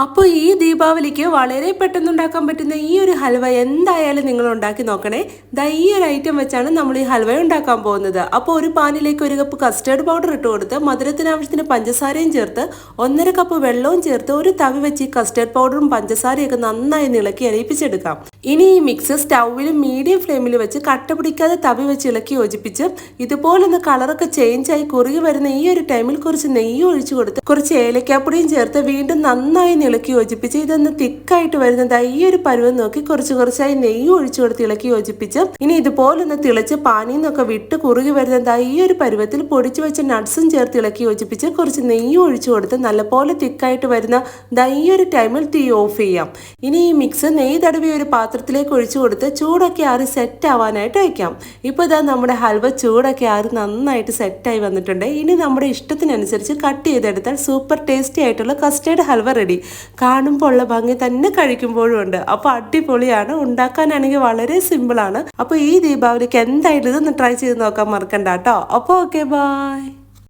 അപ്പോൾ ഈ ദീപാവലിക്ക് വളരെ പെട്ടെന്ന് ഉണ്ടാക്കാൻ പറ്റുന്ന ഈ ഒരു ഹൽവ എന്തായാലും നിങ്ങൾ ഉണ്ടാക്കി നോക്കണേ. ദാ ഈ ഒരു ഐറ്റം വെച്ചാണ് നമ്മൾ ഈ ഹൽവ ഉണ്ടാക്കാൻ പോകുന്നത്. അപ്പോൾ ഒരു പാനിലേക്ക് 1 കപ്പ് കസ്റ്റേർഡ് പൗഡർ ഇട്ട് കൊടുത്ത് മധുരത്തിന് ആവശ്യത്തിന് പഞ്ചസാരയും ചേർത്ത് 1.5 കപ്പ് വെള്ളവും ചേർത്ത് ഒരു തവി വെച്ച് ഈ കസ്റ്റേർഡ് പൗഡറും പഞ്ചസാരയൊക്കെ നന്നായി ഇളക്കി അരിപ്പിച്ചെടുക്കാം. ഇനി ഈ മിക്സ് സ്റ്റൗവിൽ മീഡിയം ഫ്ലെയിമിൽ വെച്ച് കട്ട പിടിക്കാതെ തവി വെച്ച് ഇളക്കി യോജിപ്പിച്ച് ഇതുപോലൊന്ന് കളറൊക്കെ ചേഞ്ച് ആയി കുറുകി വരുന്ന ഈ ഒരു ടൈമിൽ കുറച്ച് നെയ്യ് ഒഴിച്ചു കൊടുത്ത് കുറച്ച് ഏലക്കാപ്പൊടിയും ചേർത്ത് വീണ്ടും നന്നായി ഇളക്കി യോജിപ്പിച്ച് ഇതൊന്ന് തിക്കായിട്ട് വരുന്നതായി ഈ ഒരു പരുവം നോക്കി കുറച്ചായി നെയ്യ് ഒഴിച്ചു കൊടുത്ത് ഇളക്കി യോജിപ്പിച്ച് ഇനി ഇതുപോലൊന്ന് തിളച്ച് പാനിയിൽ നിന്നൊക്കെ വിട്ട് കുറുകി വരുന്നതായി ഈ ഒരു പരുവത്തിൽ പൊടിച്ചു വെച്ച നട്ട്സും ചേർത്ത് ഇളക്കി യോജിപ്പിച്ച് കുറച്ച് നെയ്യ് ഒഴിച്ചു കൊടുത്ത് നല്ലപോലെ തിക്കായിട്ട് വരുന്ന ഈ ഒരു ടൈമിൽ തീ ഓഫ് ചെയ്യാം. ഇനി ഈ മിക്സ് നെയ്യ് തടവിയ ഒരു പാത്രത്തിലേക്ക് ഒഴിച്ചു കൊടുത്ത് ചൂടൊക്കെ ആറി സെറ്റ് ആവാനായിട്ട് വയ്ക്കാം. ഇപ്പോൾ ഇതാ നമ്മുടെ ഹൽവ ചൂടൊക്കെ ആറി നന്നായിട്ട് സെറ്റായി വന്നിട്ടുണ്ട്. ഇനി നമ്മുടെ ഇഷ്ടത്തിനനുസരിച്ച് കട്ട് ചെയ്തെടുത്താൽ സൂപ്പർ ടേസ്റ്റി ആയിട്ടുള്ള കസ്റ്റേർഡ് ഹൽവ റെഡി. കാണുമ്പോൾ ഉള്ള ഭംഗി തന്നെ കഴിക്കുമ്പോഴും ഉണ്ട്. അപ്പോൾ അടിപൊളിയാണ്. ഉണ്ടാക്കാനാണെങ്കിൽ വളരെ സിമ്പിളാണ്. അപ്പോൾ ഈ ദീപാവലിക്ക് എന്തായാലും ഇതൊന്ന് ട്രൈ ചെയ്ത് നോക്കാൻ മറക്കണ്ട കേട്ടോ. അപ്പോൾ ഓക്കെ, ബൈ.